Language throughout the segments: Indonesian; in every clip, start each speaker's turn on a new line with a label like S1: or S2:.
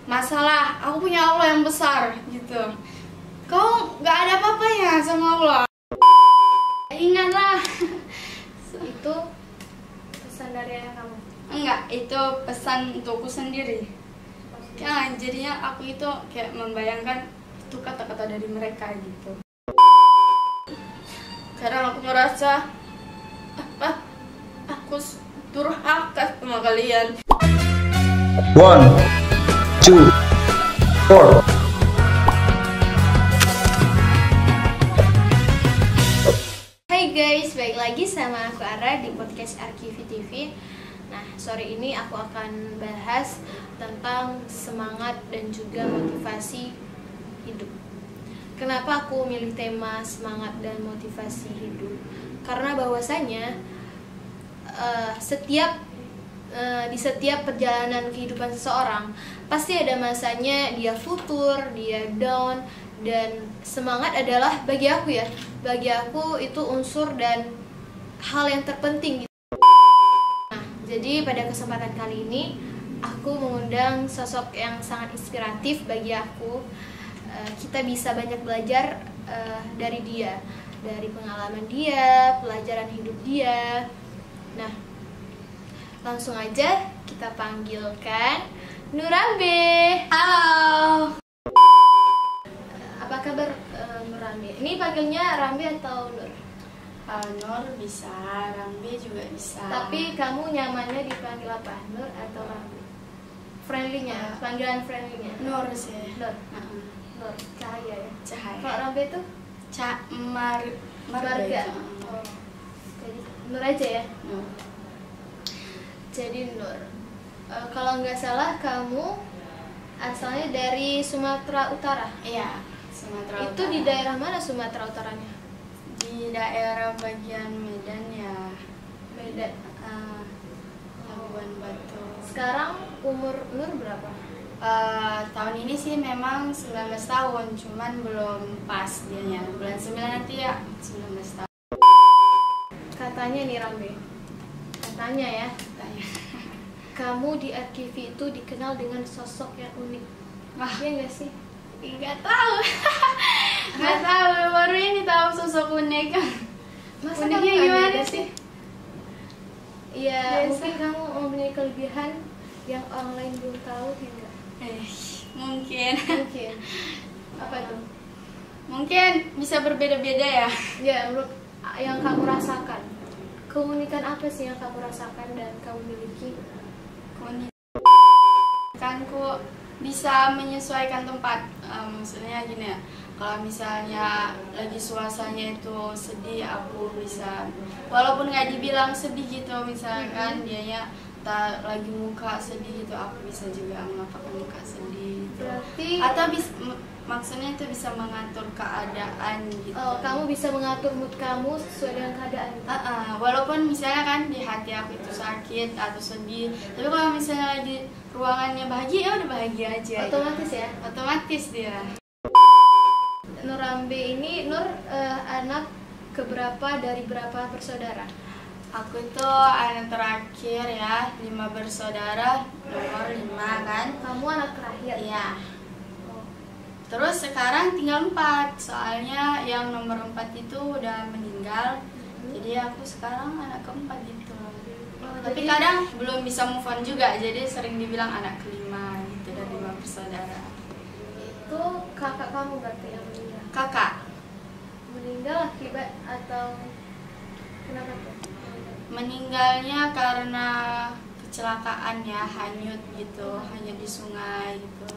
S1: masalah, aku punya Allah yang besar gitu. Kau nggak ada apa-apanya sama Allah. Ingatlah.
S2: Itu pesan dari ayah kamu?
S1: Enggak, itu pesan untukku sendiri. Ya, jadinya aku itu kayak membayangkan itu kata-kata dari mereka gitu. Karena aku merasa aku durhaka sama kalian.
S3: 1, 2, 4.
S2: Hai guys, balik lagi sama aku Ara di podcast RQV TV. Nah, sore ini aku akan bahas tentang semangat dan juga motivasi hidup. Kenapa aku milih tema semangat dan motivasi hidup? Karena bahwasanya di setiap perjalanan kehidupan seseorang pasti ada masanya dia futur, dia down, dan semangat adalah bagi aku itu unsur dan hal yang terpenting gitu. Nah, jadi pada kesempatan kali ini aku mengundang sosok yang sangat inspiratif bagi aku. Kita bisa banyak belajar dari dia, dari pengalaman dia, pelajaran hidup dia. Nah, langsung aja kita panggilkan Nurambe.
S1: Halo.
S2: Apa kabar Nurambe? Ini panggilnya Rambe atau Nur?
S1: Nur bisa, Rambe juga bisa.
S2: Tapi kamu nyamannya dipanggil apa? Nur atau Rambe? Friendly-nya, panggilan friendly-nya.
S1: Nur sih.
S2: Nur. Nur, cahaya ya.
S1: Cahaya.
S2: Kalau Rambe itu
S1: marga.
S2: Oh. Jadi Nur aja ya.
S1: Nur.
S2: Jadi Nur, kalau nggak salah kamu asalnya dari Sumatera Utara.
S1: Iya, Sumatera
S2: Itu
S1: Utara.
S2: di daerah mana Sumatera Utaranya?
S1: Di daerah bagian Medan ya.
S2: Medan.
S1: Labuan Batu.
S2: Sekarang umur Nur berapa?
S1: Tahun ini sih memang 19 tahun, cuman belum pas dianya. Bulan 9 nanti ya 19 tahun.
S2: Katanya nih Rambe, katanya ya,
S1: Tanya.
S2: kamu di RQV itu dikenal dengan sosok yang unik.
S1: Wah,
S2: Iya nggak sih?
S1: nggak tahu. Nggak tahu, baru ini tahu sosok unik.
S2: Masa
S1: Uniknya
S2: kamu nggak
S1: gimana
S2: beda
S1: sih?
S2: Iya,
S1: Biasa.
S2: mungkin kamu mempunyai kelebihan yang orang lain belum tahu, ya nggak?
S1: Mungkin.
S2: Mungkin. Apa tuh?
S1: Mungkin bisa berbeda-beda ya.
S2: Ya, menurut yang kamu rasakan, keunikan apa sih yang kamu rasakan dan kamu miliki?
S1: Kanku bisa menyesuaikan tempat. Maksudnya gini ya, kalau misalnya lagi suasananya itu sedih, aku bisa, walaupun nggak dibilang sedih gitu, misalkan dianya lagi muka sedih gitu, aku bisa juga mengatakan muka sedih gitu.
S2: Berarti
S1: Atau maksudnya itu bisa mengatur keadaan gitu.
S2: oh, kamu bisa mengatur mood kamu sesuai dengan keadaan.
S1: Walaupun misalnya kan di hati aku itu sakit atau sedih, tapi kalau misalnya lagi ruangannya bahagia, ya udah bahagia aja.
S2: Otomatis ya.
S1: Otomatis dia.
S2: Nur Rambe ini, Nur anak keberapa dari berapa bersaudara?
S1: Aku itu anak terakhir ya, 5 bersaudara, nomor 5 kan.
S2: Kamu anak terakhir.
S1: Iya.
S2: Oh.
S1: Terus sekarang tinggal 4, soalnya yang nomor 4 itu udah meninggal. Jadi aku sekarang anak keempat gitu. Tapi
S2: jadi-
S1: kadang belum bisa move on juga, jadi sering dibilang anak kelima gitu dari 5 bersaudara.
S2: Itu kakak kamu berarti yang meninggal.
S1: Kakak
S2: Meninggal akibat atau kenapa tuh?
S1: meninggalnya karena kecelakaan ya, hanyut gitu, hanyut di sungai gitu.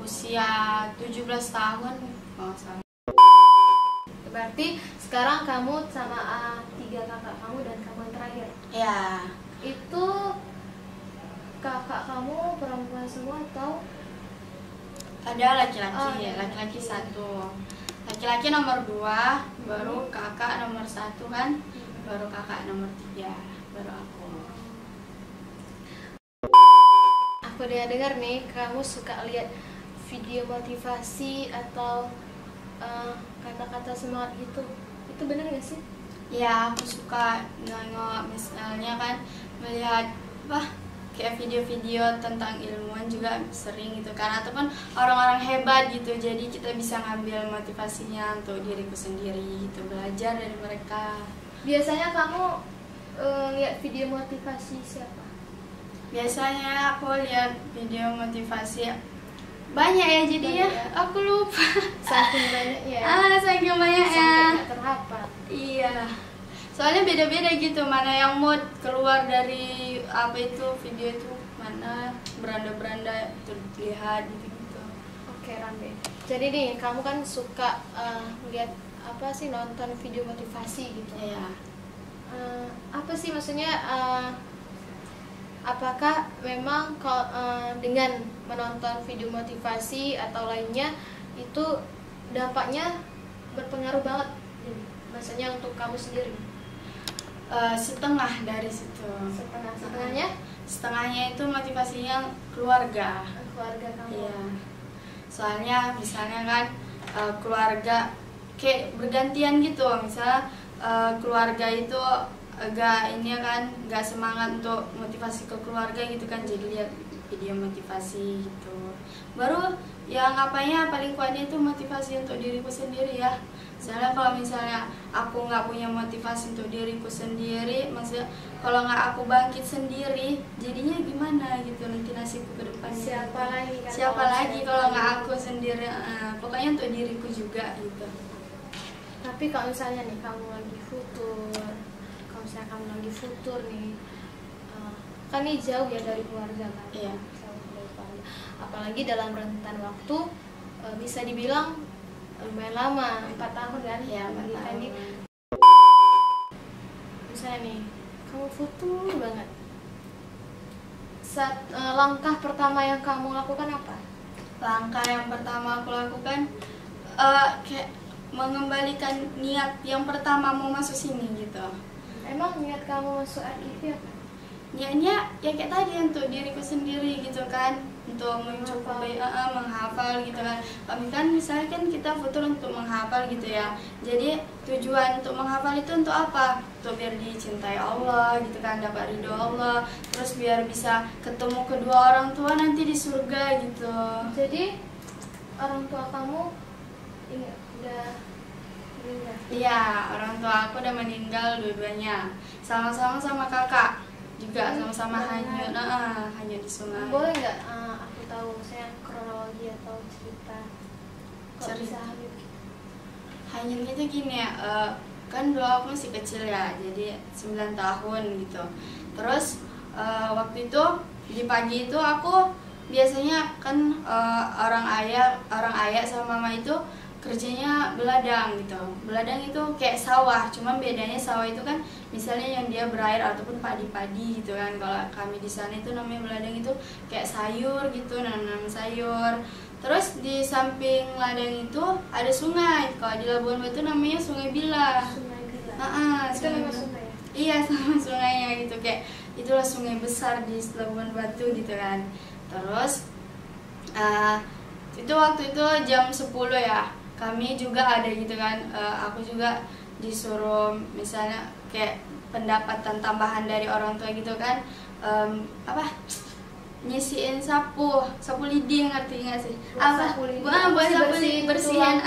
S1: Usia 17 tahun kalau salah.
S2: Berarti sekarang kamu sama 3 kakak kamu dan kamu yang terakhir.
S1: Ya,
S2: Itu kakak kamu perempuan semua atau?
S1: ada laki-laki,
S2: Oh,
S1: ya,
S2: iya.
S1: laki-laki 1. Laki-laki nomor 2, baru kakak nomor 1 kan, baru kakak nomor 3, baru aku.
S2: Aku dengar nih, kamu suka lihat video motivasi atau kata-kata semangat gitu. Itu benar nggak sih?
S1: Ya, aku suka nengok misalnya kan, melihat kayak video-video tentang ilmuwan juga sering gitu kan, ataupun orang-orang hebat gitu, jadi kita bisa ngambil motivasinya untuk diriku sendiri gitu, belajar dari mereka.
S2: Biasanya kamu lihat video motivasi siapa?
S1: Biasanya aku lihat video motivasi banyak ya, jadinya aku lupa.
S2: Saking banyaknya.
S1: Saking banyaknya.
S2: Sampai nggak terhafal.
S1: Iya. Soalnya beda-beda gitu, mana yang mood keluar dari apa itu video itu, mana beranda-beranda terlihat gitu-gitu.
S2: Oke, Rambe. Jadi nih, kamu kan suka lihat apa sih, nonton video motivasi gitu.
S1: Iya.
S2: Apa sih maksudnya? Apakah memang dengan menonton video motivasi atau lainnya itu dampaknya berpengaruh banget, maksudnya untuk kamu sendiri?
S1: Setengah dari situ.
S2: Setengahnya?
S1: Setengahnya itu motivasinya keluarga.
S2: Keluarga kamu.
S1: Iya. Soalnya misalnya kan keluarga kayak bergantian gitu, misalnya keluarga itu agak ini kan nggak semangat untuk motivasi ke keluarga gitu kan, jadi lihat video motivasi gitu. Baru yang apanya paling kuatnya itu motivasi untuk diriku sendiri ya. Soalnya kalau misalnya aku nggak punya motivasi untuk diriku sendiri, maksudnya kalau nggak aku bangkit sendiri, jadinya gimana gitu nanti nasibku ke depannya. Siapa lagi kalau nggak aku sendiri? Pokoknya untuk diriku juga gitu.
S2: Tapi kalau misalnya nih kamu lagi futur nih, kan ini jauh ya dari keluarga kan?
S1: Iya.
S2: Jauh dari keluarga. Apalagi dalam rentan waktu bisa dibilang lumayan lama, 4 tahun kan?
S1: Iya, 4 tahun.
S2: Misalnya nih, kamu futur banget. Langkah pertama yang kamu lakukan apa?
S1: Langkah yang pertama aku lakukan kayak mengembalikan niat yang pertama mau masuk sini gitu.
S2: Emang niat kamu masuk RKIP apa?
S1: Niatnya ya kayak tadi untuk diriku sendiri gitu kan, untuk mencoba menghafal gitu kan. Kami kan misalnya kan kita futur untuk menghafal gitu ya. Jadi tujuan untuk menghafal itu untuk apa? Untuk biar dicintai Allah gitu kan, dapat ridho Allah. Terus biar bisa ketemu kedua orang tua nanti di surga gitu.
S2: Jadi orang tua kamu udah meninggal?
S1: Iya, orang tua aku udah meninggal dua-duanya. Sama-sama sama kakak juga, sama-sama hanyut, hanyut di sungai.
S2: Boleh nggak aku tahu saya kronologi atau cerita kok bisa hanyut?
S1: Hanyutnya tuh gini ya, kan dulu aku masih kecil ya, jadi 9 tahun gitu. Terus waktu itu di pagi itu aku biasanya kan orang ayah sama mama itu kerjanya beladang gitu. Beladang itu kayak sawah, cuman bedanya sawah itu kan misalnya yang dia berair ataupun padi-padi gitu kan. Kalau kami di sana itu namanya beladang itu kayak sayur gitu, nanam sayur. Terus di samping ladang itu ada sungai. Kalau di Labuan Batu namanya Sungai Bila.
S2: Sungai Bila.
S1: Itu
S2: nama sungai ya?
S1: Iya, sama sungainya gitu, kayak itulah sungai besar di Labuan Batu gitu kan. Terus itu waktu itu jam 10 ya. Kami juga ada gitu kan, aku juga disuruh misalnya kayak pendapatan tambahan dari orang tua gitu kan, nyisiin sapu lidi, ngerti nggak sih? Buat sapu lidi, bersihin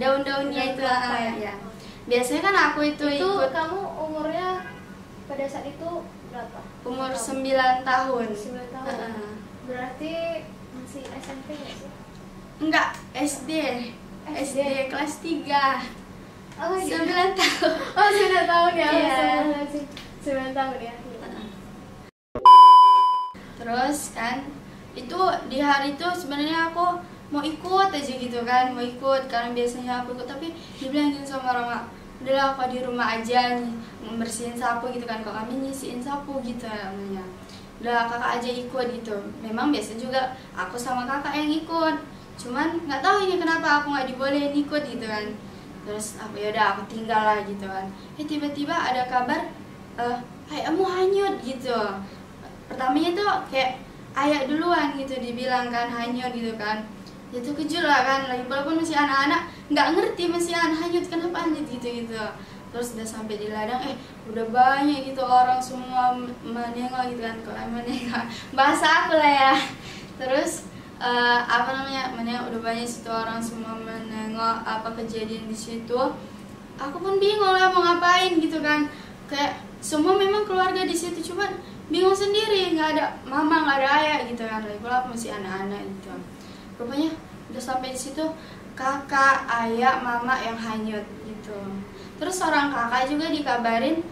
S1: daun-daunnya itu ya. Biasanya kan aku itu ikut.
S2: Kamu umurnya pada saat itu berapa?
S1: Umur 9 tahun.
S2: 9 tahun. Berarti masih SMP nggak sih?
S1: Enggak, SD kelas 3.
S2: Oh,
S1: 9 tahun.
S2: Oh, 9 tahun ya.
S1: Iya.
S2: 9 tahun ya.
S1: Terus kan itu di hari itu sebenarnya aku mau ikut aja gitu kan, mau ikut karena biasanya aku ikut, tapi dibilangin sama orang, udahlah aku di rumah aja membersihin sapu gitu kan, kok kami nyisiin sapu gitu namanya. Udah kakak aja ikut gitu. Memang biasa juga aku sama kakak yang ikut, cuman nggak tahu ini kenapa aku nggak dibolehin ikut gitu kan. Terus aku yaudah aku tinggal lah gitu kan. Tiba-tiba ada kabar ayahmu hanyut gitu. Pertamanya tuh kayak ayah duluan gitu dibilang kan hanyut gitu kan. Itu kejut lah kan, lagi walaupun masih anak-anak nggak ngerti masih hanyut kenapa hanyut gitu. terus udah sampai di ladang, udah banyak gitu orang semua menengok gitu kan, kalau menengok bahasa aku lah ya. Terus menengok, udah banyak situ orang semua menengok apa kejadian di situ. Aku pun bingung lah mau ngapain gitu kan, kayak semua memang keluarga di situ, cuman bingung sendiri, nggak ada mama, nggak ada ayah gitu kan, lagi pula aku masih anak-anak gitu. Rupanya udah sampai di situ, kakak, ayah, mama yang hanyut gitu. Terus orang kakak juga dikabarin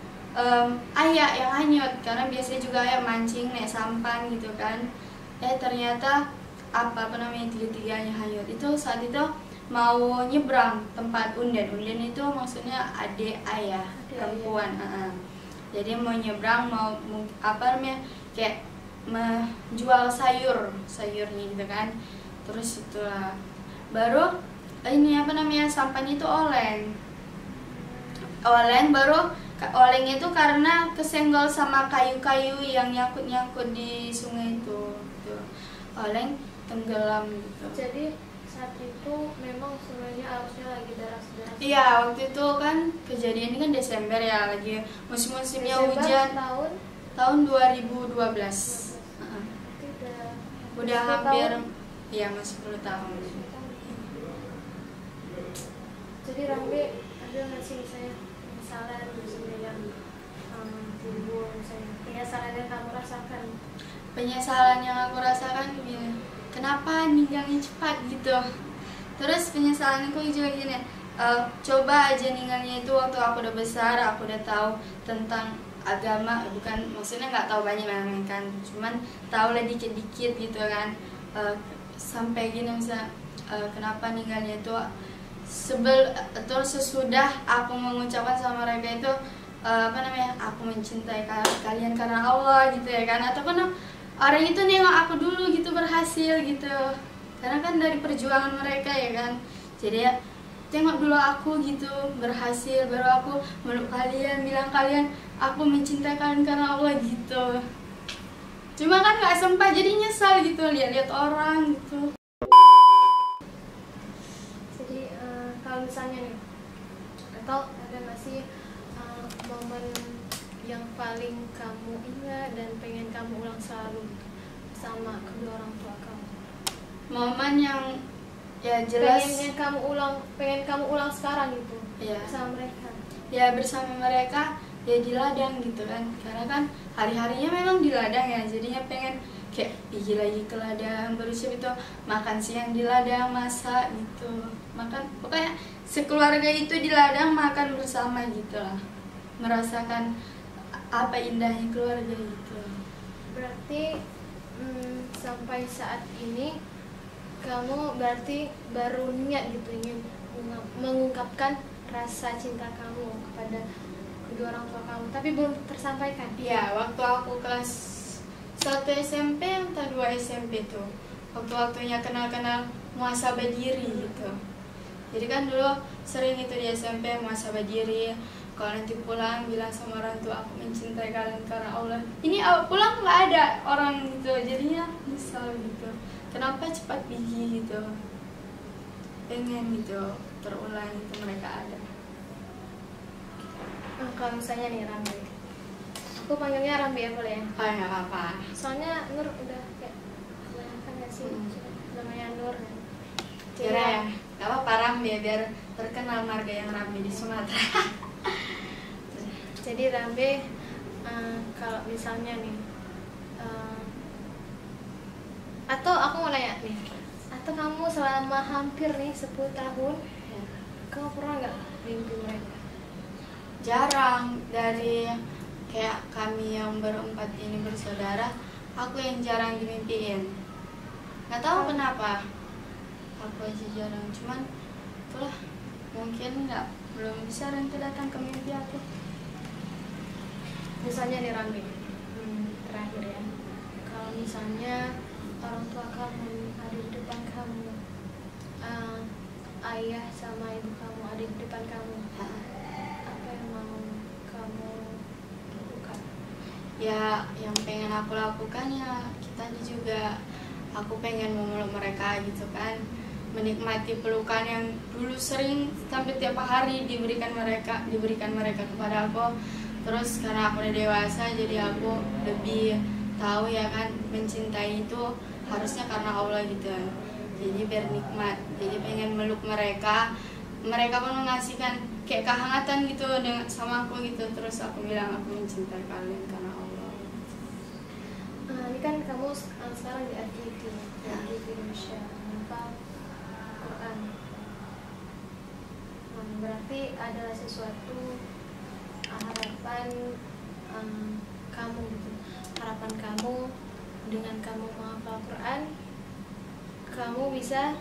S1: ayah yang hanyut, karena biasanya juga ayah mancing naik sampan gitu kan. Ternyata tiga-tiganya hanyut. Itu saat itu mau nyebrang tempat unden itu maksudnya adik ayah perempuan. Jadi mau nyebrang, mau kayak menjual sayurnya gitu kan. Terus itulah baru sampan itu oleng, baru oleng itu karena kesenggol sama kayu-kayu yang nyangkut di sungai itu gitu. Oleng tenggelam gitu.
S2: Jadi saat itu memang sungainya arusnya lagi deras-deras.
S1: Iya, waktu itu kan kejadian ini kan Desember ya, lagi musim-musimnya hujan. Tahun 2012. Udah hampir tahun? Ya masih 10 tahun.
S2: Jadi Rambe ada nggak sih misalnya yang timbul, misalnya penyesalan yang kamu rasakan?
S1: Penyesalan yang aku rasakan ya, kenapa ninggalin cepat gitu. Terus penyesalanku juga gini, coba aja ninggalnya itu waktu aku udah besar, aku udah tahu tentang agama, bukan maksudnya nggak tahu banyak kan, cuman tahu lah dikit-dikit gitu kan. Sampai gini misalnya, kenapa ninggalnya itu atau sesudah aku mengucapkan sama mereka itu aku mencintai kalian karena Allah gitu ya kan, ataupun orang itu nengok aku dulu gitu berhasil gitu, karena kan dari perjuangan mereka ya kan. Jadi ya tengok dulu aku gitu berhasil, baru aku meluk kalian, bilang kalian aku mencintai kalian karena Allah gitu. Cuma kan nggak sempat, jadi nyesal gitu lihat-lihat orang gitu.
S2: Jadi kalau misalnya nih, atau ada nggak sih momen yang paling kamu ingat dan pengen kamu ulang selalu sama kedua orang tua kamu?
S1: Momen yang ya jelas
S2: pengen kamu ulang sekarang gitu
S1: ya,
S2: bersama mereka.
S1: Ya bersama mereka ya di ladang gitu kan, karena kan hari-harinya memang di ladang ya, jadinya pengen kayak pergi lagi ke ladang, berusaha itu makan siang di ladang, masak gitu, makan pokoknya sekeluarga itu di ladang makan bersama gitu lah, merasakan apa indahnya keluarga gitu.
S2: Berarti sampai saat ini kamu berarti baru niat gitu ingin mengungkapkan rasa cinta kamu kepada kedua orang tua kamu, tapi belum tersampaikan.
S1: Iya, waktu aku kelas 1 SMP atau 2 SMP tuh, waktu-waktunya kenal-kenal muhasabah diri gitu. Jadi kan dulu sering itu di SMP muhasabah diri, kalau nanti pulang bilang sama orang tua aku mencintai kalian karena Allah. Ini pulang nggak ada orang gitu, jadinya misal gitu, kenapa cepat pergi gitu, pengen gitu terulang itu mereka ada.
S2: Kalau misalnya nih Rambi, aku panggilnya Rambi ya boleh ya?
S1: Oh ya apa?
S2: Soalnya Nur udah kayak kebanyakan gak sih, namanya Nur kan?
S1: Ya, gak apa-apa Rambi ya, biar terkenal marga yang Rambi di Sumatera.
S2: Jadi Rambi, kalau misalnya nih, atau aku mau nanya nih, atau kamu selama hampir nih 10 tahun, kamu pernah nggak mimpi mereka?
S1: Jarang, dari kayak kami yang berempat ini bersaudara, aku yang jarang dimimpiin. Nggak tahu kenapa, aku aja jarang. Cuman itulah, mungkin belum bisa nanti datang ke mimpi aku.
S2: Misalnya nih Rambi, terakhir ya, kalau misalnya orang tua kamu ada di depan kamu, ayah sama ibu kamu ada di depan kamu, apa yang mau kamu lakukan?
S1: Ya, yang pengen aku lakukan ya kita juga, aku pengen memeluk mereka gitu kan. menikmati pelukan yang dulu sering sampai tiap hari diberikan mereka kepada aku. Terus karena aku udah dewasa, jadi aku lebih tahu ya kan, mencintai itu harusnya karena Allah gitu. Jadi biar nikmat, jadi pengen meluk mereka pun mengasihkan kayak kehangatan gitu dengan sama aku gitu. Terus aku bilang aku mencintai kalian karena Allah.
S2: Ini kan kamu sekarang di FGD, FGD Indonesia, menghafal Quran. Berarti adalah sesuatu harapan kamu gitu. Harapan kamu dengan kamu menghafal Quran, kamu bisa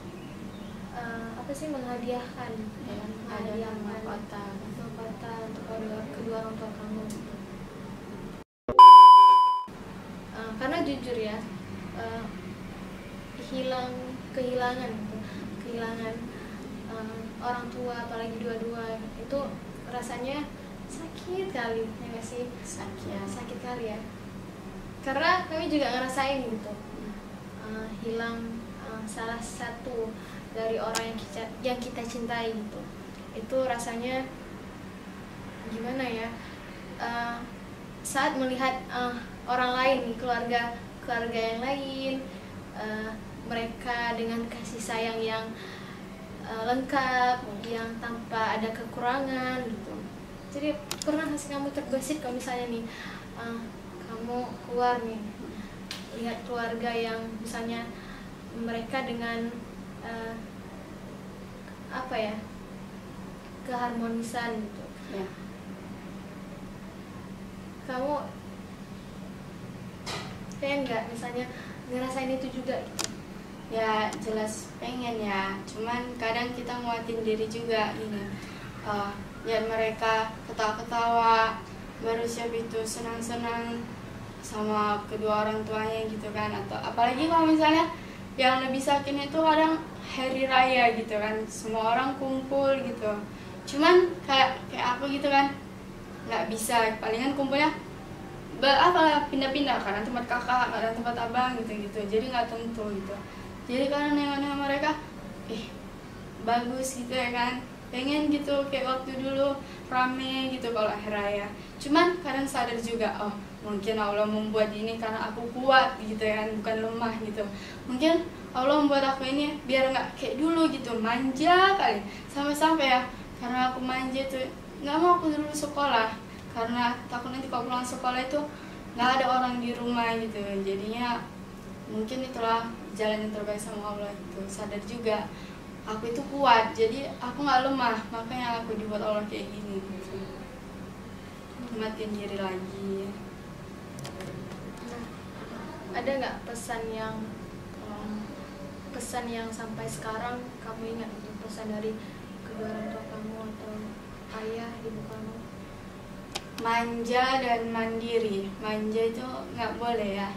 S2: menghadiahkan
S1: mahkota
S2: untuk kedua orang tua kamu. Karena jujur ya, kehilangan orang tua, apalagi dua-dua itu rasanya sakit kali, ya nggak sih? Sakit kali ya. Karena kami juga ngerasain gitu, hilang salah satu dari orang yang kita cintai gitu. Itu rasanya gimana ya? Saat melihat orang lain, keluarga yang lain, mereka dengan kasih sayang yang lengkap, yang tanpa ada kekurangan gitu. Jadi pernah nggak sih kamu terbesit kalau misalnya nih kamu keluar nih, lihat keluarga yang misalnya mereka dengan keharmonisan gitu
S1: ya.
S2: Kamu pengen nggak misalnya ngerasain itu juga gitu?
S1: Ya jelas pengen ya, cuman kadang kita nguatin diri juga gini, lihat mereka ketawa-ketawa, baru siap itu senang-senang sama kedua orang tuanya gitu kan. Atau apalagi kalau misalnya yang lebih sakit itu kadang hari raya gitu kan, semua orang kumpul gitu, cuman kayak aku gitu kan nggak bisa, palingan kumpulnya pindah-pindah, kadang tempat kakak, kadang tempat abang gitu, jadi nggak tentu gitu. Jadi karena nengok-nengok mereka bagus gitu ya kan, pengen gitu kayak waktu dulu rame gitu kalau hari raya. Cuman kadang sadar juga, oh mungkin Allah membuat ini karena aku kuat gitu ya kan, bukan lemah gitu. Mungkin Allah membuat aku ini biar nggak kayak dulu gitu, manja kali. Sampai-sampai ya, karena aku manja tuh nggak mau aku dulu sekolah, karena takut nanti kalau pulang sekolah itu nggak ada orang di rumah gitu. Jadinya mungkin itulah jalan yang terbaik sama Allah gitu. Sadar juga aku itu kuat, jadi aku nggak lemah, makanya aku dibuat Allah kayak gini gitu. Nikmatin diri lagi.
S2: Nah, ada nggak pesan yang sampai sekarang kamu ingat itu, pesan dari kedua orang tua kamu atau ayah ibu kamu?
S1: Manja dan mandiri. Manja itu nggak boleh ya,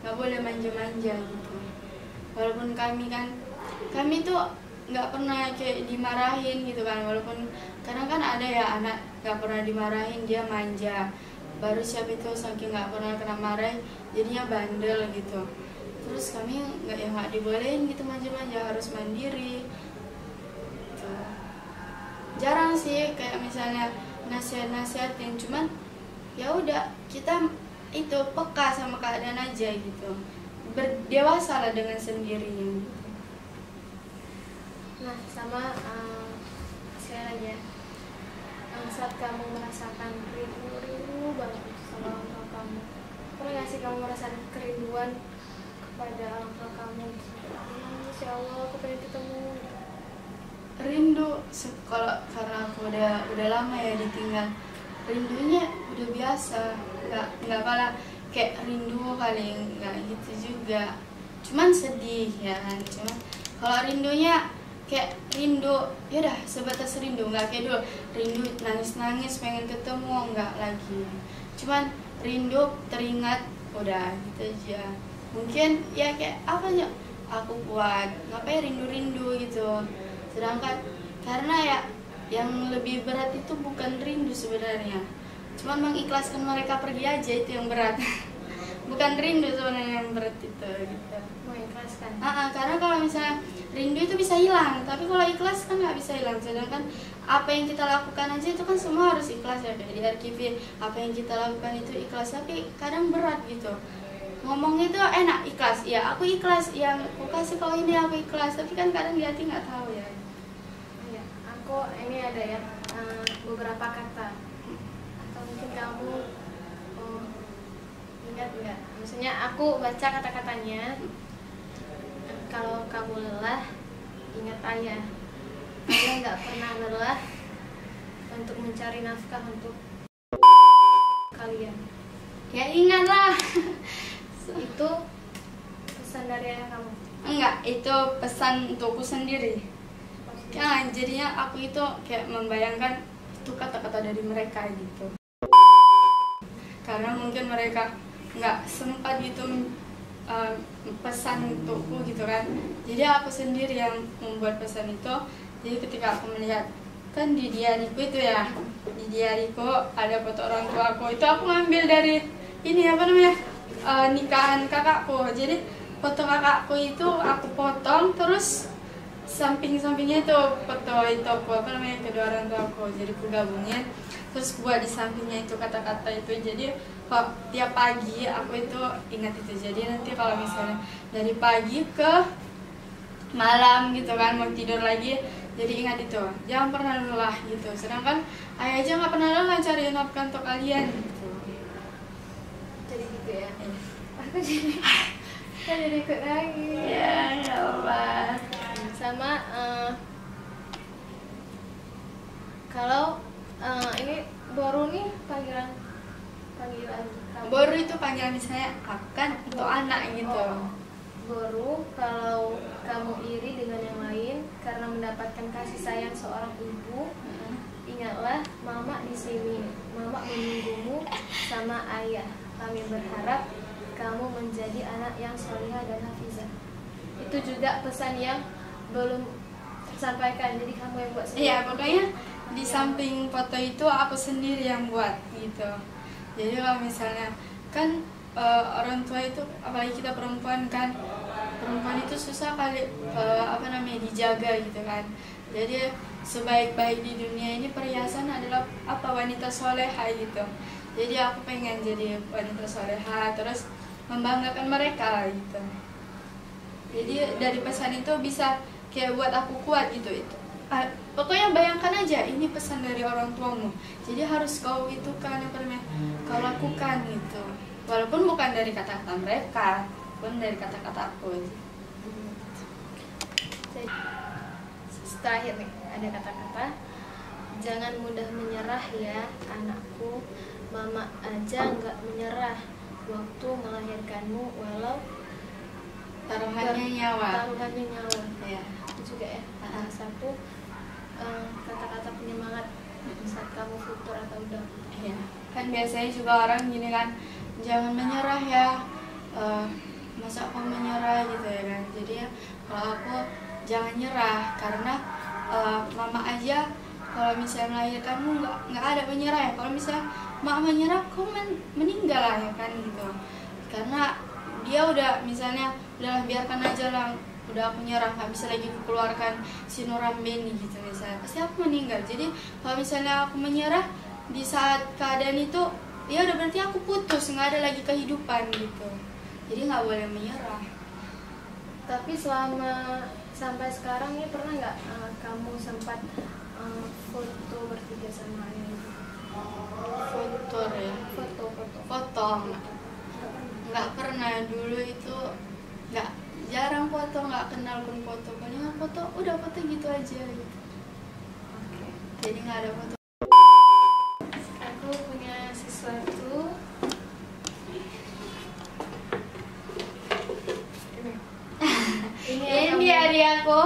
S1: nggak boleh manja-manja gitu. Walaupun kami tuh nggak pernah kayak dimarahin gitu kan, walaupun kadang kan ada ya anak nggak pernah dimarahin dia manja, baru siap itu saking nggak pernah kena marahin jadinya bandel gitu. Terus kami nggak dibolehin gitu manja-manja, harus mandiri gitu. Jarang sih kayak misalnya nasihat-nasihatin, cuman ya udah kita itu peka sama keadaan aja gitu, berdewasa lah dengan sendirinya gitu.
S2: Nah, sama sekali lagi ya, saat kamu merasakan rindu banget sama orang tua kamu, pernah nggak sih kamu merasakan kerinduan kepada orang tua kamu? Insya Allah aku pengen ketemu.
S1: Rindu karena aku udah lama ya ditinggal, rindunya udah biasa, nggak malah kayak rindu kali, nggak gitu juga, cuman sedih ya kan. Cuman kalau rindunya kayak rindu ya udah sebatas rindu, nggak kayak dulu rindu nangis pengen ketemu, nggak lagi. Cuman rindu teringat udah gitu aja. Mungkin ya kayak apa ya, aku kuat ngapain rindu gitu. Sedangkan karena ya yang lebih berat itu bukan rindu sebenarnya, cuman mengikhlaskan mereka pergi aja itu yang berat. Bukan rindu sebenarnya yang berat itu gitu.
S2: mengikhlaskan.
S1: Karena kalau misalnya rindu itu bisa hilang, tapi kalau ikhlas kan nggak bisa hilang. Sedangkan apa yang kita lakukan aja itu kan semua harus ikhlas ya, kayak di RKV apa yang kita lakukan itu ikhlas, tapi kadang berat gitu. Ngomongnya itu enak, ikhlas, ya aku ikhlas, yang aku kasih kau ini aku ikhlas, tapi kan kadang di hati nggak tahu ya.
S2: Iya, aku ini ada ya beberapa kata, atau mungkin kamu ingat nggak? Maksudnya aku baca kata-katanya. Kalau kamu lelah, ingat ayah. Ayah nggak pernah lelah untuk mencari nafkah untuk kalian.
S1: Ya ingatlah.
S2: Itu pesan dari ayah kamu?
S1: Enggak, itu pesan untukku sendiri. Ya, jadinya aku itu kayak membayangkan itu kata-kata dari mereka gitu. Karena mungkin mereka nggak sempat gitu pesan untukku gitu kan. Jadi aku sendiri yang membuat pesan itu. Jadi ketika aku melihat kan di diariku itu ya, di diariku ada foto orang tua aku, itu aku ngambil dari ini apa namanya, nikahan kakakku. Jadi foto kakakku itu aku potong, terus samping-sampingnya itu foto itu aku apa namanya, kedua orang tua aku. Jadi aku gabungin, terus buat di sampingnya itu kata-kata itu. Jadi kok tiap pagi aku itu ingat itu. Jadi nanti kalau misalnya dari pagi ke malam gitu kan, mau tidur lagi, jadi ingat itu, jangan pernah lelah gitu. Sedangkan ayah aja nggak pernah lelah cari nafkah untuk kalian gitu.
S2: Jadi gitu ya. Aku jadi ikut lagi.
S1: Ya nggak apa.
S2: Sama kalau ini baru nih panggilan kamu.
S1: Baru itu panggilan misalnya akan untuk anak gitu.
S2: Baru kalau kamu iri dengan yang lain karena mendapatkan kasih sayang seorang ibu, ingatlah mama di sini. Mama menunggumu sama ayah. Kami berharap kamu menjadi anak yang solihah dan hafizah. Itu juga pesan yang belum tersampaikan, jadi kamu yang buat sendiri.
S1: Iya, pokoknya di samping foto itu aku sendiri yang buat gitu. Jadi kalau misalnya kan orang tua itu, apalagi kita perempuan kan, perempuan itu susah kali apa namanya dijaga gitu kan. Jadi sebaik-baik di dunia ini perhiasan adalah apa, wanita soleha gitu. Jadi aku pengen jadi wanita soleha, terus membanggakan mereka gitu. Jadi dari pesan itu bisa kayak buat aku kuat gitu itu. Pokoknya bayangkan aja, ini pesan dari orang tuamu. Jadi harus kau itu kan apa namanya, kau lakukan gitu. Walaupun bukan dari kata-kata mereka, pun dari kata-kata aku.
S2: Jadi, terakhir nih ada kata-kata, jangan mudah menyerah ya anakku. Mama aja nggak menyerah waktu melahirkanmu, walau
S1: Taruhannya nyawa.
S2: Taruhannya nyawa.
S1: Ya.
S2: Itu juga ya. Satu kata-kata penyemangat saat kamu futur atau udah.
S1: Ya. Kan biasanya juga orang gini kan, jangan menyerah ya. Masa aku menyerah gitu ya kan. Jadi ya kalau aku jangan nyerah, karena mama aja kalau misalnya melahirkanmu nggak ada menyerah ya. Kalau misalnya mak menyerah, kau meninggal lah ya kan gitu. Karena dia udah misalnya udahlah biarkan aja lah, udah aku nyerah, nggak bisa lagi keluarkan si Nurambeni gitu misalnya, pasti aku meninggal. Jadi kalau misalnya aku menyerah di saat keadaan itu, ya udah berarti aku putus, nggak ada lagi kehidupan gitu. Jadi nggak boleh menyerah.
S2: Tapi selama sampai sekarang ini pernah nggak kamu sempat foto bertiga sama ayah?
S1: Foto ya, foto nggak pernah. Dulu itu nggak, jarang foto, nggak kenal pun foto. Palingan foto udah foto gitu aja gitu.
S2: Oke.
S1: Jadi nggak ada foto.
S2: Aku punya sesuatu.
S1: Ini hari aku.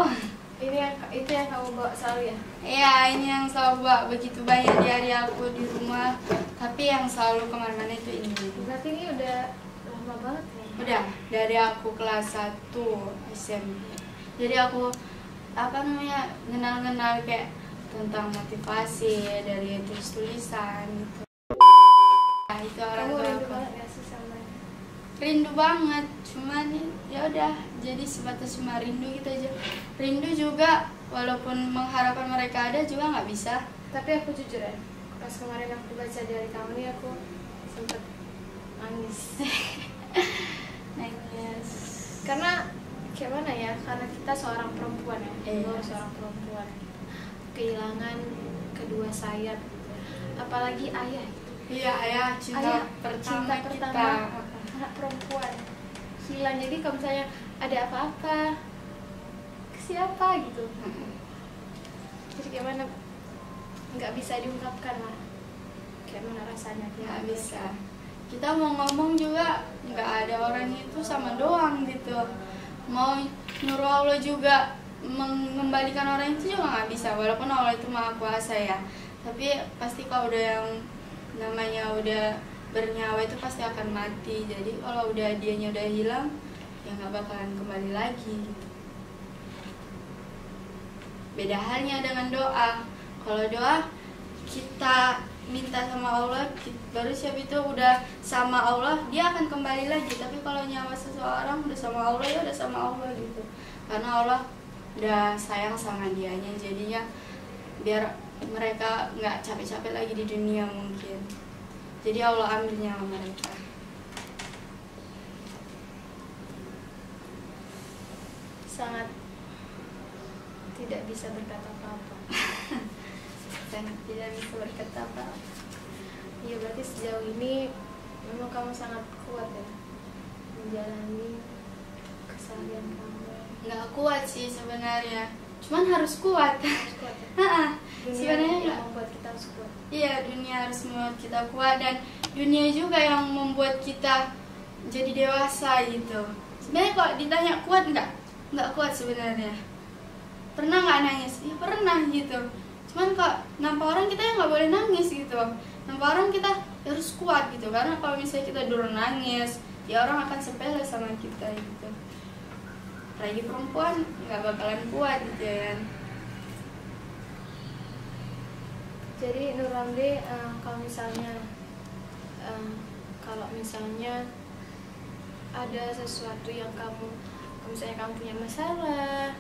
S2: Itu yang kamu bawa selalu ya?
S1: Iya, ini yang selalu bawa begitu banyak di hari aku di rumah. Tapi yang selalu kemana-mana itu ini.
S2: Berarti ini udah lama banget nih.
S1: Udah dari aku kelas 1 SMP. Jadi aku apa namanya, kenal kayak tentang motivasi dari tulis-tulisan gitu. Nah, itu orang
S2: Kamu
S1: tua
S2: rindu
S1: aku.
S2: banget gak sih sama
S1: rindu banget, cuman ya udah jadi sebatas cuma rindu gitu aja. Rindu juga walaupun mengharapkan mereka ada juga nggak bisa.
S2: Tapi aku jujur ya, pas kemarin aku baca dari kamu nih aku sempet nangis.
S1: Nangis
S2: Karena gimana ya, karena kita seorang perempuan ya, seorang perempuan kehilangan kedua sayap, apalagi ayah.
S1: Iya, ayah cinta pertama kita,
S2: anak perempuan hilang. Jadi kalau misalnya ada apa-apa ke siapa gitu, jadi gimana, nggak bisa diungkapkan lah gimana rasanya.
S1: nggak bisa. Kita mau ngomong juga nggak ada orang itu sama doang gitu. Mau nyuruh Allah juga mengembalikan orang itu juga nggak bisa, walaupun Allah itu maha kuasa ya. Tapi pasti kalau udah yang namanya udah bernyawa itu pasti akan mati. Jadi kalau udah dianya udah hilang ya nggak bakalan kembali lagi gitu. Beda halnya dengan doa. Kalau doa kita minta sama Allah, baru siap itu udah sama Allah, dia akan kembali lagi. Tapi kalau nyawa seseorang udah sama Allah, ya udah sama Allah gitu. Karena Allah udah sayang sama dianya, jadinya biar mereka nggak capek-capek lagi di dunia mungkin. Jadi Allah ambil nyawa mereka.
S2: Sangat tidak bisa berkata apa-apa.
S1: Sangat tidak bisa berkata apa.
S2: Iya, berarti sejauh ini memang kamu sangat kuat ya menjalani keseharian kamu.
S1: Nggak kuat sih sebenarnya, cuman harus kuat.
S2: Harus kuat ya? Dunia
S1: Sebenarnya
S2: yang membuat kita harus kuat.
S1: Iya, dunia harus membuat kita kuat, dan dunia juga yang membuat kita jadi dewasa gitu. Sebenarnya kalau ditanya kuat nggak kuat sebenarnya. Pernah nggak nangis? Ya pernah gitu. Cuman kok nampak orang kita yang nggak boleh nangis gitu. Nampak orang kita harus kuat gitu. Karena kalau misalnya kita dulu nangis, ya orang akan sepele sama kita gitu. Apalagi perempuan nggak bakalan kuat gitu ya.
S2: Jadi Nur Ramli, kalau misalnya ada sesuatu yang misalnya kamu punya masalah,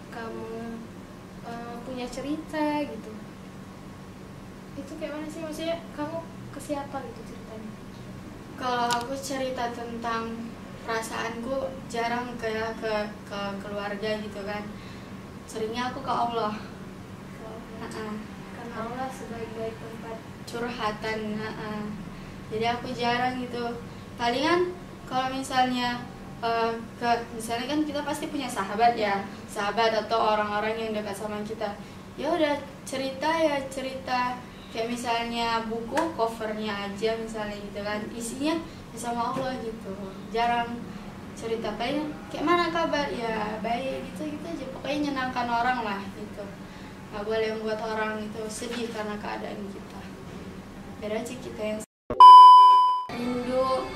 S2: kamu punya cerita gitu, itu kayak mana sih, maksudnya kamu ke siapa gitu ceritanya?
S1: Kalau aku cerita tentang perasaanku jarang ke keluarga gitu kan. Seringnya aku ke Allah.
S2: Karena Allah sebaik-baik tempat
S1: Curhatan. Jadi aku jarang gitu. Palingan kalau misalnya misalnya kan kita pasti punya sahabat ya, sahabat atau orang-orang yang dekat sama kita. Ya udah cerita kayak misalnya buku covernya aja misalnya gitu kan, isinya ya sama Allah gitu. Jarang cerita paling kayak mana kabar, ya baik gitu aja. Pokoknya nyenangkan orang lah gitu. Nggak boleh membuat orang itu sedih karena keadaan kita. Biar aja kita yang rindu.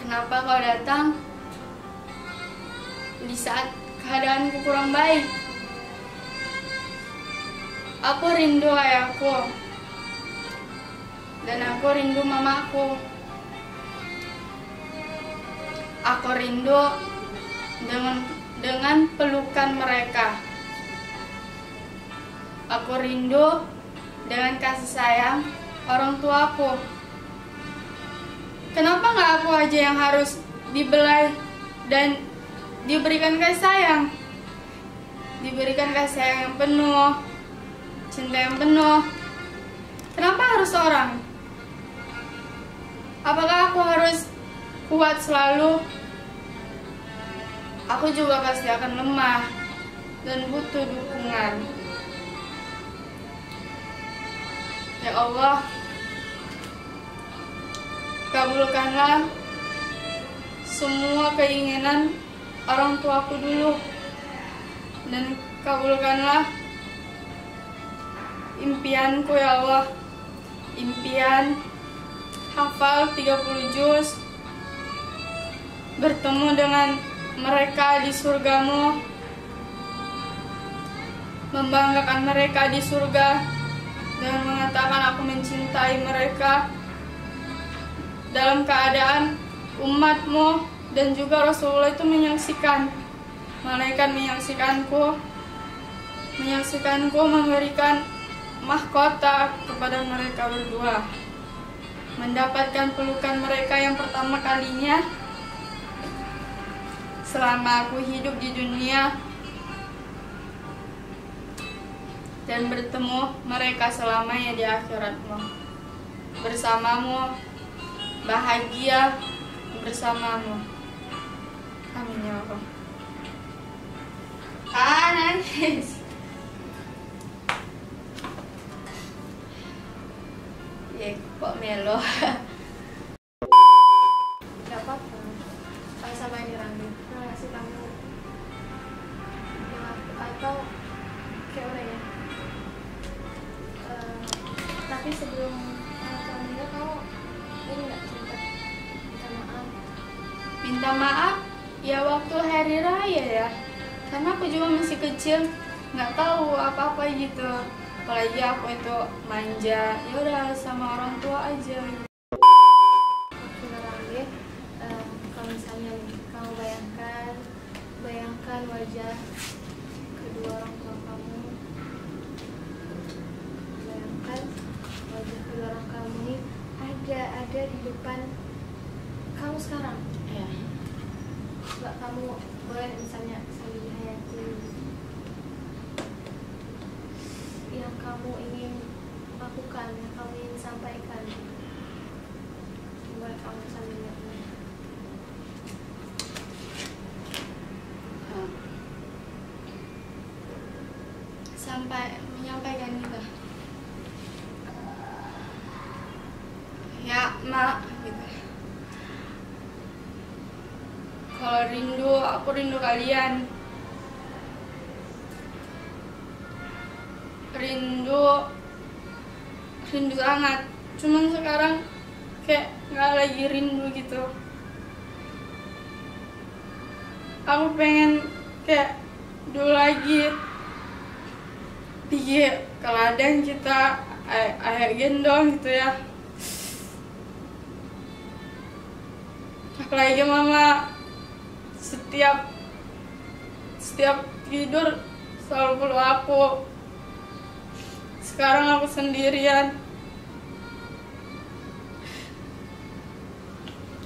S1: Kenapa kau datang di saat keadaanku kurang baik? Aku rindu ayahku, dan aku rindu mamaku. Aku rindu dengan pelukan mereka. Aku rindu dengan kasih sayang orang tuaku. Kenapa nggak aku aja yang harus dibelai dan diberikan kasih sayang? Diberikan kasih sayang yang penuh, cinta yang penuh. Kenapa harus orang? Apakah aku harus kuat selalu? Aku juga pasti akan lemah dan butuh dukungan. Ya Allah, kabulkanlah semua keinginan orang tuaku dulu, dan kabulkanlah impianku ya Allah. Impian hafal 30 juz, bertemu dengan mereka di surgamu, membanggakan mereka di surga, dan mengatakan aku mencintai mereka, dalam keadaan umatmu dan juga Rasulullah itu menyaksikan. Malaikat menyaksikanku memberikan mahkota kepada mereka berdua, mendapatkan pelukan mereka yang pertama kalinya selama aku hidup di dunia, dan bertemu mereka selamanya di akhiratmu. Bersamamu, bahagia bersamamu. Amin ya Allah. Nangis. Ya kok melo.
S2: Gak apa-apa. Sama ini Randy. Ngasih kamu yang atau kayak orang ya. Tapi sebelum kamu meninggal, kamu ini nggak cerita minta maaf?
S1: Minta maaf ya waktu hari raya ya, karena aku juga masih kecil, nggak tahu apa-apa gitu. Apalagi aku itu manja, ya udah sama orang tua aja.
S2: Oke Randy, kalau misalnya kamu bayangkan wajah kedua orang tua kamu, bayangkan wajah kedua orang kamu ini ada di depan kamu sekarang.
S1: Ya.
S2: Coba kamu boleh misalnya sambil dihayati yang kamu ingin lakukan, yang kamu ingin sampaikan. Boleh kamu sambil lihat.
S1: Sampai menyampaikan gitu. Ya mak gitu. Kalau rindu, aku rindu kalian. Rindu sangat. Cuman sekarang kayak nggak lagi rindu gitu. Aku pengen kayak dulu lagi pergi ke ladang kita ayah gendong gitu ya. Apalagi mama setiap tidur selalu peluk aku. Sekarang aku sendirian.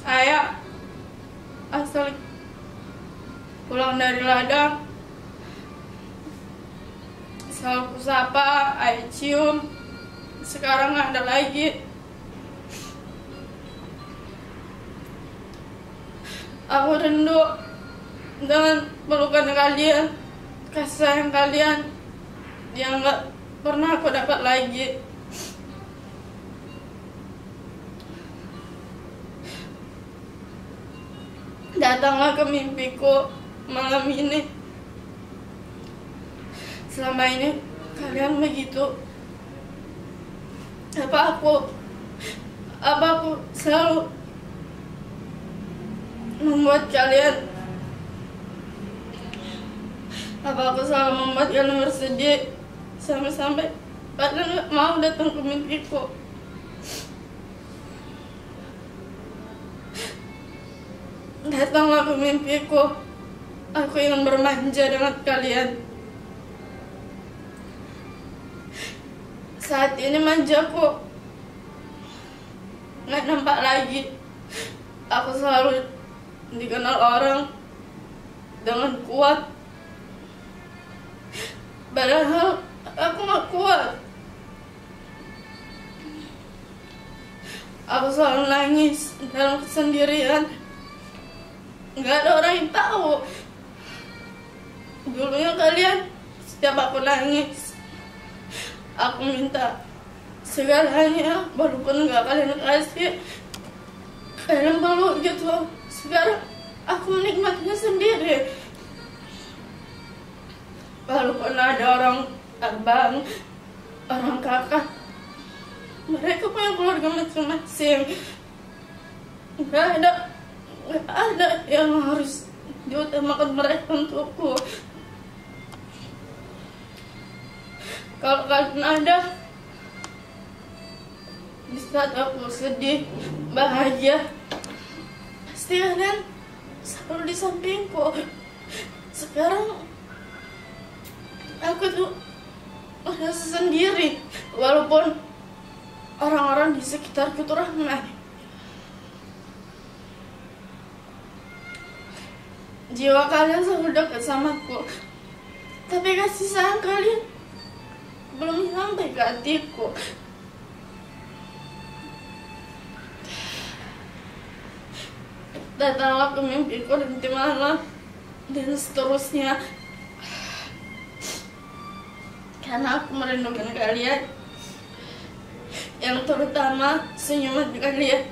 S1: Ayah asal pulang dari ladang selalu kusapa, ayah cium. Sekarang nggak ada lagi. Aku rindu dengan pelukan kalian, kasih sayang kalian yang nggak pernah aku dapat lagi. Datanglah ke mimpiku malam ini. Selama ini kalian begitu. Apa aku selalu membuat kalian, aku selalu membuat kalian bersedih, sampai kalian gak mau datang ke mimpiku. Datanglah ke mimpiku. Aku ingin bermanja dengan kalian. Saat ini manjaku nggak nampak lagi. Aku selalu dikenal orang dengan kuat, padahal aku nggak kuat. Aku selalu nangis dalam kesendirian. Nggak ada orang yang tahu. Dulunya kalian setiap aku nangis, aku minta segalanya, walaupun nggak kalian kasih, kalian peluk gitu. Sekarang aku menikmatinya sendiri. Walaupun ada orang abang, orang kakak, mereka punya keluarga masing-masing. Nggak ada yang harus diutamakan mereka untukku. Kalau kalian ada, di saat aku sedih, bahagia, pasti kalian selalu di sampingku. Sekarang aku tuh merasa sendiri, walaupun orang-orang di sekitarku tuh ramai. Jiwa kalian selalu dekat sama aku, tapi kasih sayang kalian belum sampai ke hatiku. Datanglah ke mimpiku nanti malam dan seterusnya, karena aku merindukan kalian, yang terutama senyuman kalian,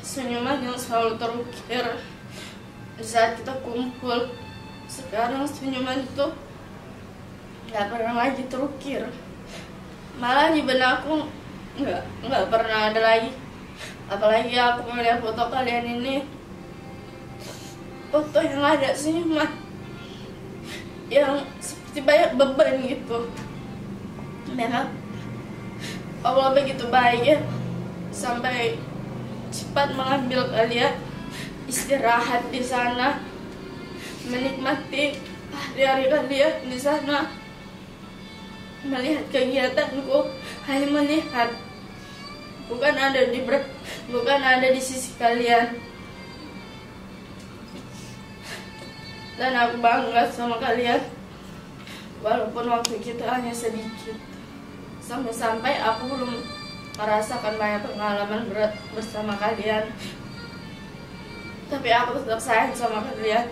S1: senyuman yang selalu terukir di saat kita kumpul. Sekarang senyuman itu nggak pernah lagi terukir, malah di benakku nggak pernah ada lagi. Apalagi aku melihat foto kalian ini, foto yang ada senyuman yang seperti banyak beban gitu. Memang Allah begitu baik ya, sampai cepat mengambil kalian istirahat di sana, menikmati hari-hari kalian di sana, melihat kegiatanku, hanya melihat, bukan ada di sisi kalian. Dan aku bangga sama kalian, walaupun waktu kita hanya sedikit. Sampai-sampai aku belum merasakan banyak pengalaman berat bersama kalian, tapi aku tetap sayang sama kalian.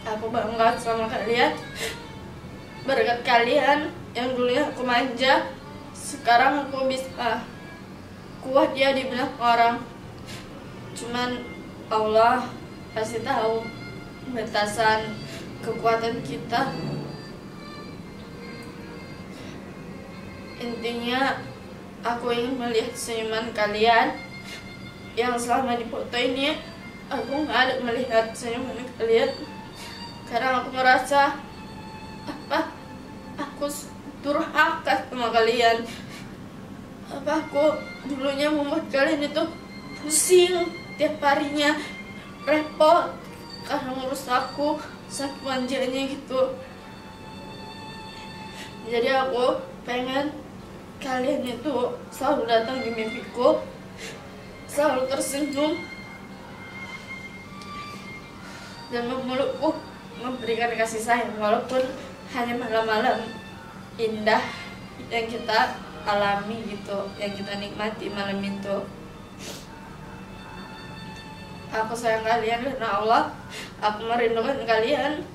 S1: Aku bangga sama kalian. Berkat kalian yang dulunya aku manja, sekarang aku bisa kuat ya di belakang orang. Cuman Allah pasti tahu batasan kekuatan kita. Intinya aku ingin melihat senyuman kalian yang selama di foto ini. Aku nggak ada melihat senyuman kalian karena aku merasa aku durhaka sama kalian. Aku dulunya membuat kalian itu pusing tiap harinya, repot karena ngurus aku, saking manjanya gitu. Jadi aku pengen kalian itu selalu datang di mimpiku, selalu tersenyum dan memelukku, memberikan kasih sayang, walaupun hanya malam-malam indah yang kita alami gitu, yang kita nikmati malam itu. Aku sayang kalian karena Allah, aku merindukan kalian,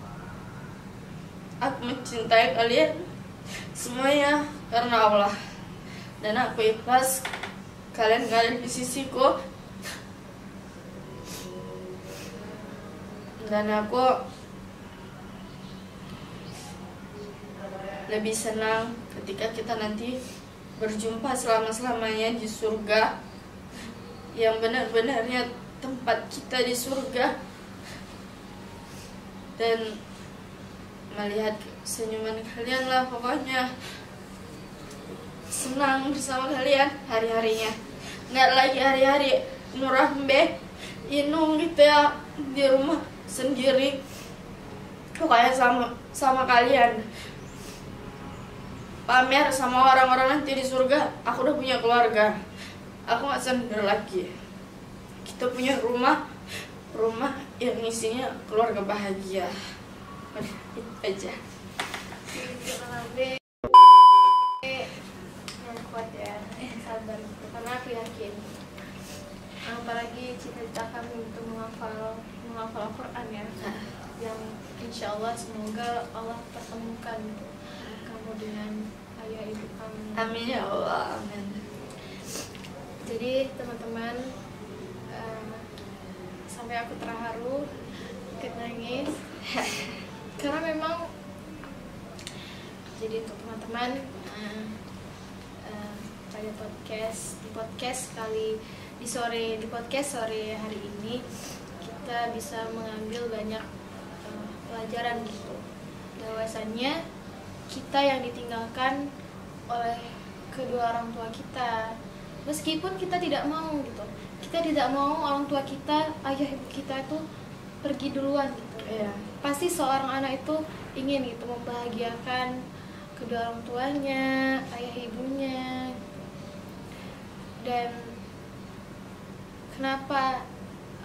S1: aku mencintai kalian semuanya karena Allah, dan aku ikhlas kalian ada di sisiku. Dan aku lebih senang ketika kita nanti berjumpa selama-selamanya di surga, yang benar-benarnya tempat kita di surga, dan melihat senyuman kalian lah. Pokoknya senang bersama kalian hari-harinya, nggak lagi hari-hari nurambe inung gitu ya di rumah sendiri. Pokoknya sama kalian, pamer sama orang-orang nanti di surga. Aku udah punya keluarga, aku nggak sendiri lagi. Kita punya rumah yang isinya keluarga bahagia. Itu aja.
S2: Yang kuat ya, sabar. Karena aku yakin, apalagi cita-cita kami untuk menghafal Al-Quran ya, yang insya Allah semoga Allah pertemukan kamu dengan ayah ibu kamu.
S1: Amin ya Allah, amin.
S2: Jadi teman-teman, sampai aku terharu, ikut nangis karena memang, jadi untuk teman-teman, pada podcast sore hari ini kita bisa mengambil banyak pelajaran gitu, bahwasannya kita yang ditinggalkan oleh kedua orang tua kita, meskipun kita tidak mau gitu. Kita tidak mau orang tua kita, ayah ibu kita itu pergi duluan gitu.
S1: Iya.
S2: Pasti seorang anak itu ingin gitu membahagiakan kedua orang tuanya, ayah ibunya. Dan kenapa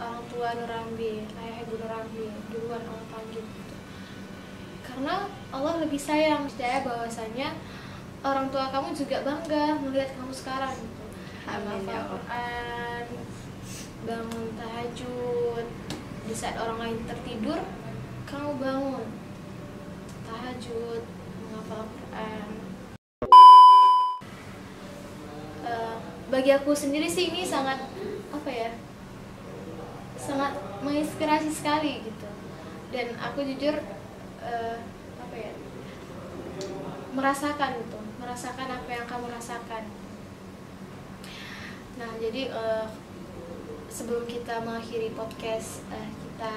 S2: orang tua Nurambi, ayah ibu Nurambi duluan Allah panggil gitu? Karena Allah lebih sayang. Percaya bahwasanya orang tua kamu juga bangga melihat kamu sekarang gitu.
S1: Amin ya Allah.
S2: Al-Quran, bangun tahajud. Di saat orang lain tertidur, kamu bangun tahajud, menghafal Al-Quran. Bagi aku sendiri sih ini sangat sangat menginspirasi sekali gitu. Dan aku jujur merasakan apa yang kamu rasakan. Nah, jadi sebelum kita mengakhiri podcast kita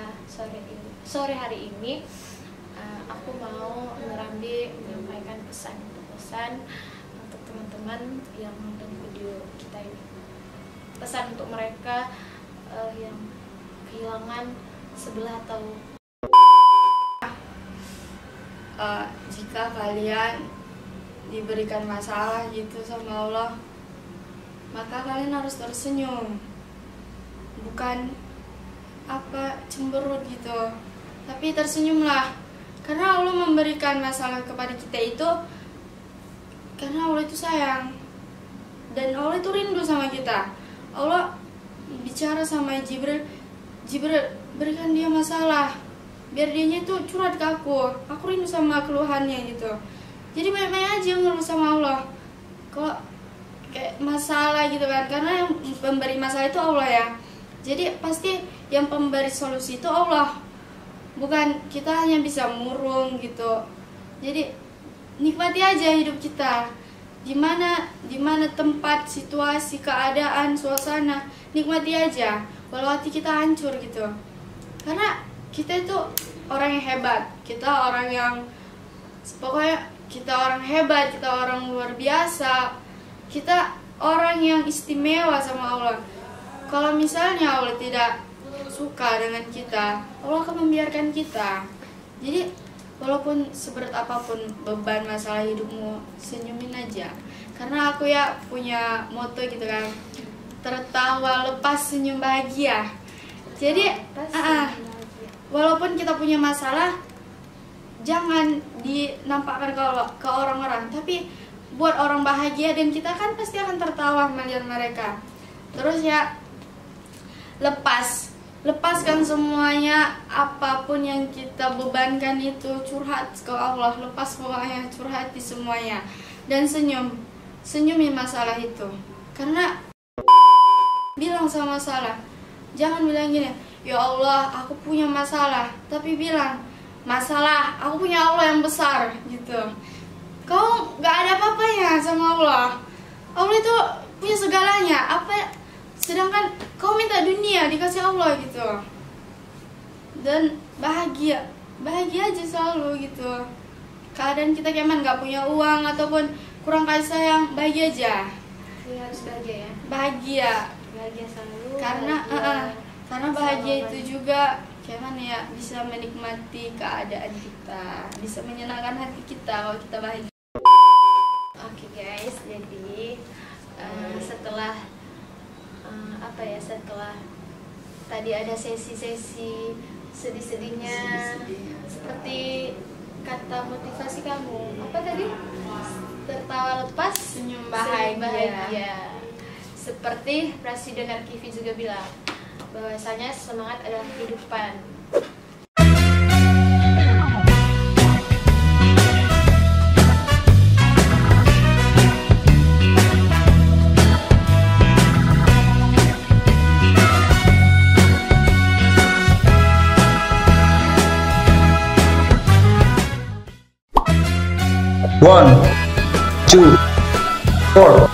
S2: sore hari ini, aku mau Nurambi menyampaikan pesan untuk teman-teman yang nonton video kita ini. Pesan untuk mereka yang kehilangan sebelah atau
S1: jika kalian diberikan masalah gitu sama Allah, maka kalian harus tersenyum, bukan cemberut gitu, tapi tersenyumlah, karena Allah memberikan masalah kepada kita itu karena Allah itu sayang dan Allah itu rindu sama kita. Allah bicara sama Jibril, berikan dia masalah biar dianya itu curhat ke aku rindu sama keluhannya gitu. Jadi banyak-banyak aja ngeluh sama Allah kok kayak masalah gitu kan, karena yang pemberi masalah itu Allah ya. Jadi pasti yang pemberi solusi itu Allah, bukan kita hanya bisa murung gitu. Jadi nikmati aja hidup kita, dimana tempat, situasi, keadaan, suasana, nikmati aja walau hati kita hancur gitu. Karena kita itu orang yang hebat, kita orang yang pokoknya kita orang hebat, kita orang luar biasa, kita orang yang istimewa sama Allah. Kalau misalnya Allah tidak suka dengan kita, Allah akan membiarkan kita. Jadi walaupun seberat apapun beban masalah hidupmu, senyumin aja. Karena aku ya punya moto gitu kan, tertawa lepas senyum bahagia. Jadi walaupun kita punya masalah, jangan dinampakkan ke orang-orang, tapi buat orang bahagia, dan kita kan pasti akan tertawa melihat mereka. Terus ya lepaskan semuanya, apapun yang kita bebankan itu, curhat ke Allah, lepas semuanya, curhati semuanya, dan senyumin masalah itu. Karena bilang sama masalah, jangan bilang gini, ya Allah aku punya masalah, tapi bilang masalah aku punya Allah yang besar gitu. Kau gak ada apa-apanya sama Allah. Allah itu punya segalanya. Sedangkan kau minta dunia dikasih Allah gitu. Dan bahagia aja selalu gitu. Keadaan kita kayak gak punya uang ataupun kurang kasih sayang, bahagia aja.
S2: ya, harus bahagia ya.
S1: Bahagia
S2: Selalu.
S1: Karena bahagia itu juga gimana ya, bisa menikmati keadaan kita, bisa menyenangkan hati kita kalau kita bahagia.
S2: Oke guys, jadi setelah setelah tadi ada sesi-sesi sedih-sedihnya, seperti kata motivasi kamu, apa tadi? Tertawa lepas,
S1: senyum bahagia.
S2: Seperti Presiden Arkivi juga bilang, bahwasanya semangat adalah kehidupan.
S3: One, two, four.